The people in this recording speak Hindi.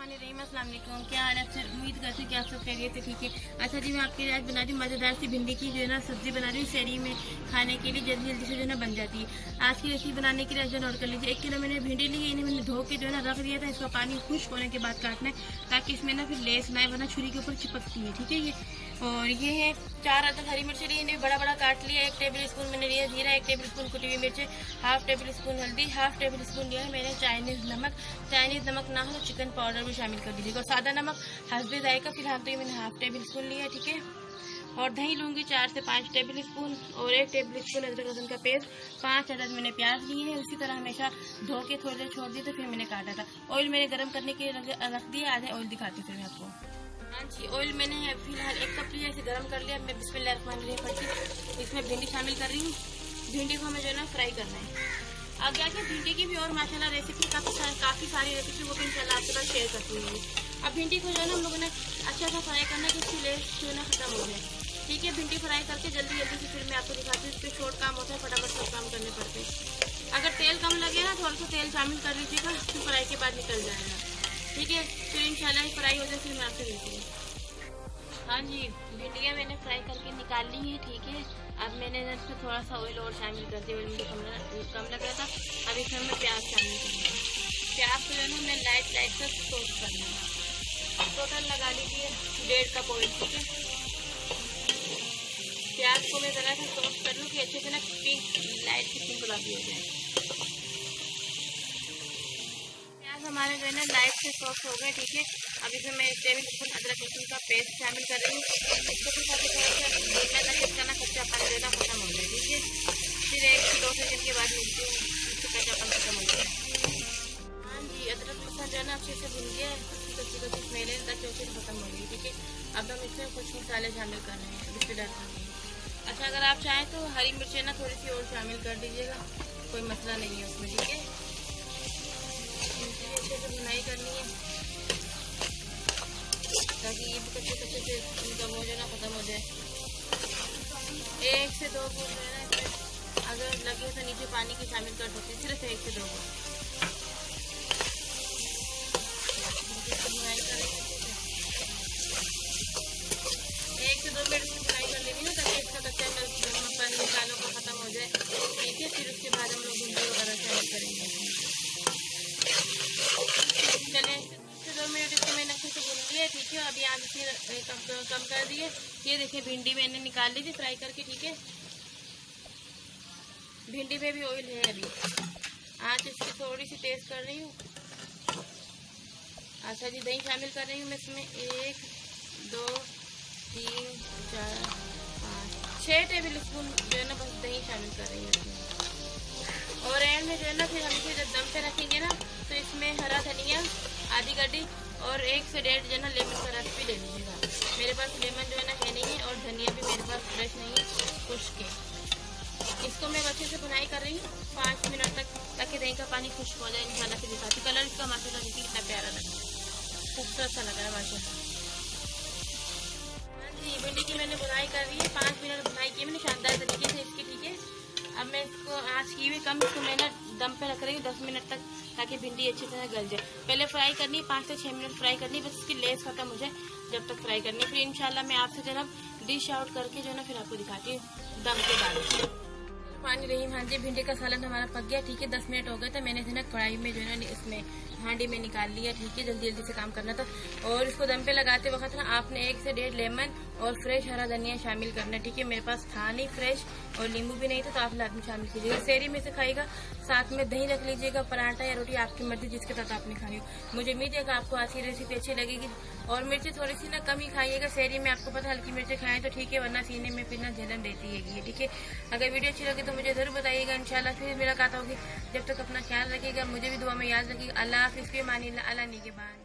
अस्सलाम वालेकुम। क्या हाल है? आपसे उम्मीद करती हूँ कि आप सब खैरियत से ठीक है। अच्छा जी, मैं आपके लिए आज बना रही हूँ मज़ेदार सी भिंडी की जो है ना सब्जी बना रही हूँ शहरी में खाने के लिए, जल्दी जल्दी से जो है ना बन जाती है। आज की रेसिपी बनाने के लिए जो नोट कर लीजिए। 1 किलो मैंने भिंडी ली है, इन्हें मैंने धो के जो है ना रख दिया था। इसका पानी खुश्क होने के बाद काटना है ताकि इसमें ना फिर लेस ना आए, वरना छुरी के ऊपर चिपकती है। ठीक है ये। और ये है 4 अदरक हरी मिर्च ली, इन्हें बड़ा बड़ा काट लिया। 1 टेबल स्पून मैंने लिया जीरा, 1 टेबल स्पून कुटी हुई मिर्च, हाफ टेबल स्पून हल्दी, हाफ टेबल स्पून लिया है मैंने चाइनीज नमक। चाइनीज नमक ना हो तो चिकन पाउडर भी शामिल कर दीजिएगा। सादा नमक हस्बे जायका, फिलहाल तो ये मैंने हाफ टेबल स्पून लिया है। ठीक है। और दही लूंगी 4 से 5 टेबल स्पून और 1 टेबल स्पून अदरक लहसुन का पेस्ट। 5 अदद मैंने प्याज लिए हैं। उसी तरह हमेशा धो के थोड़ी देर छोड़ दिया तो फिर मैंने काटा था। ऑयल मैंने गर्म करने के लिए रख दिया। आधे ऑयल दिखाती हूँ मैं आपको। हाँ जी, ऑयल मैंने फिलहाल 1 कप लिया, इसे गर्म कर लिया। मैं बिस्मिल्लाहिर्रहमानिर्रहीम पड़ती इसमें भिंडी शामिल कर रही हूँ। भिंडी को हमें जो है ना फ्राई करना है। आगे आगे भिंडी की भी और माशाल्लाह रेसिपी काफ़ी सारी रेसिपी वो भी इंशाल्लाह आपके पास शेयर करती हूँ। अब भिंडी को जो है ना हम लोगों ने अच्छा सा फ्राई करना है कि इसकी लेस जो है ना खत्म हो जाए। ठीक है। भिंडी फ्राई करके जल्दी जल्दी से फिर मैं आपको दिखाती हूँ। इसके शॉर्ट काम होता है, फटाफट सब काम करने पड़ते हैं। अगर तेल कम लगे ना थोड़ा सा तेल शामिल कर लीजिएगा, फिर फ्राई के बाद निकल जाएगा। ठीक है। फिर इंशाल्लाह फ्राई हो जाए फिर मैं आपसे मिलती हूँ। हाँ जी, भिंडियाँ मैंने फ्राई करके निकाल ली हैं। ठीक है। अब मैंने इसमें थोड़ा सा ऑयल और शामिल कर दिया। ऑयल मुझे कम लग रहा था। अब इसमें मैं प्याज शामिल करूँगी। प्याज को जो है लाइट सा टोस्ट करना है। टोटल लगा लीजिए 1.5 कप ऑयल। ठीक है। प्याज को मैं ज़रा सा टोस्ट कर लूँ कि अच्छे से ना पिंक लाइट सी पिंक गुलाबी हो जाए। प्याज हमारे जो है ना लाइट से सॉफ्ट हो गए। ठीक है। अब इसमें मैं 1 टेबल स्पून अदरक लहसुन का पेस्ट शामिल कर रही हूँ। इसको फिर साथ थोड़ा सा भूनना ताकि इसका ना कच्चापन देना खत्म हो जाए। ठीक है। फिर 1 से 2 सेकंड के बाद मिलती हूँ, इसका कच्चापन खत्म हो जाए। हाँ जी, अदरक लहसुन जो है ना अच्छे से भून गया है। कच्ची स्मेल है ताकि अच्छे से खत्म हो गई। ठीक है। अब हम इसमें कुछ मसाले शामिल कर रहे हैं रिश्तेदार। अच्छा, अगर आप चाहें तो हरी मिर्चें ना थोड़ी सी और शामिल कर दीजिएगा, कोई मसला नहीं है उसमें। ठीक है। अच्छे से भुनाई करनी है ताकि ये भी कच्चे से इनका वो जो ना खत्म हो जाए। 1 से 2 बूंद जो है ना इसमें अगर लगे तो नीचे पानी की शामिल कर सकते हैं, सिर्फ 1 से 2 बूंद। बुनाई करेंगे 1 से 2 मिनट में बुनाई कर लेंगे ना ताकि इसका कच्चा मसालों को खत्म हो जाए। ठीक है। फिर उसके बाद हम लोग भिंडी वगैरह शामिल करेंगे। चले 2 मिनट इसको मैंने अच्छे से भून लिया। ठीक है। अभी आँच इसे कम कर दिए। ये देखिए भिंडी मैंने निकाल ली थी फ्राई करके। ठीक है। भिंडी में भी ऑयल है। अभी आँच इसकी थोड़ी सी तेज कर रही हूँ। अच्छा जी, दही शामिल कर रही हूँ मैं इसमें 1 2 3 4 5 6 टेबल स्पून जो है ना बस दही शामिल कर रही हूँ इसमें। और एंड में जो है ना फिर हम इसे जब दम पे रखेंगे ना तो इसमें हरा धनिया आधी गड्डी और 1 से 1.5 जो है ना लेमन का रस भी ले लीजिएगा। मेरे पास लेमन जो है ना है नहीं है और धनिया भी मेरे पास फ्रेश नहीं है, खुश्क है। इसको मैं अच्छे से बुनाई कर रही हूँ 5 मिनट तक ताकि दही का पानी खुश्क हो जाए। इंशाल्लाह फिर दिखाती। कलर इसका माशाल्लाह देखिए कितना प्यारा लग रहा है, खूबसूरत सा लग रहा है माशाल्लाह। हाँ जी, भिंडी की मैंने बुनाई कर रही है। 5 मिनट बुनाई की मैंने शानदार तरीके से इसकी। ठीक है। अब मैं इसको आँच की हुई कम, इसको मैं ना दम पे रख रही हूँ 10 मिनट तक ताकि भिंडी अच्छी तरह गल जाए। पहले फ्राई करनी है 5 से 6 मिनट फ्राई करनी है, बस इसकी लेस खत्म हो जाए जब तक फ्राई करनी है। फिर इंशाल्लाह मैं आपसे जनाब डिश आउट करके जो है ना फिर आपको दिखाती हूँ दम के बाद। पानी रही। हाँ जी, भिंडी का सालन हमारा पक गया। ठीक है। 10 मिनट हो गए तो मैंने जो है ना कढ़ाई में जो है ना इसमें हांडी में निकाल लिया। ठीक है। जल्दी जल्दी से काम करना था। और इसको दम पे लगाते वक्त ना आपने 1 से 1.5 लेमन और फ्रेश हरा धनिया शामिल करना है। ठीक है। मेरे पास था नहीं फ्रेश और नींबू भी नहीं था तो आप लाजमी शामिल कीजिएगा। शहरी में से खाएगा, साथ में दही रख लीजिएगा, पराठा या रोटी आपकी मर्जी जिसके साथ आपने खानी हो। मुझे उम्मीद है कि आपको आज की रेसिपी अच्छी लगेगी। और मिर्ची थोड़ी सी ना कम ही खाइएगा। शहरी में आपको पता हल्की मिर्ची खाएं तो ठीक है, वरना सीने में फिर ना जलन रहती है। ठीक है। अगर वीडियो अच्छी लगे तो मुझे जरूर बताइएगा। इंशाल्लाह फिर मुलाकात होगी। जब तक अपना ख्याल रखिएगा, मुझे भी दुआ में याद रखिएगा। अल्लाह हाफिज़। के मानी अल्लाह निगहबान।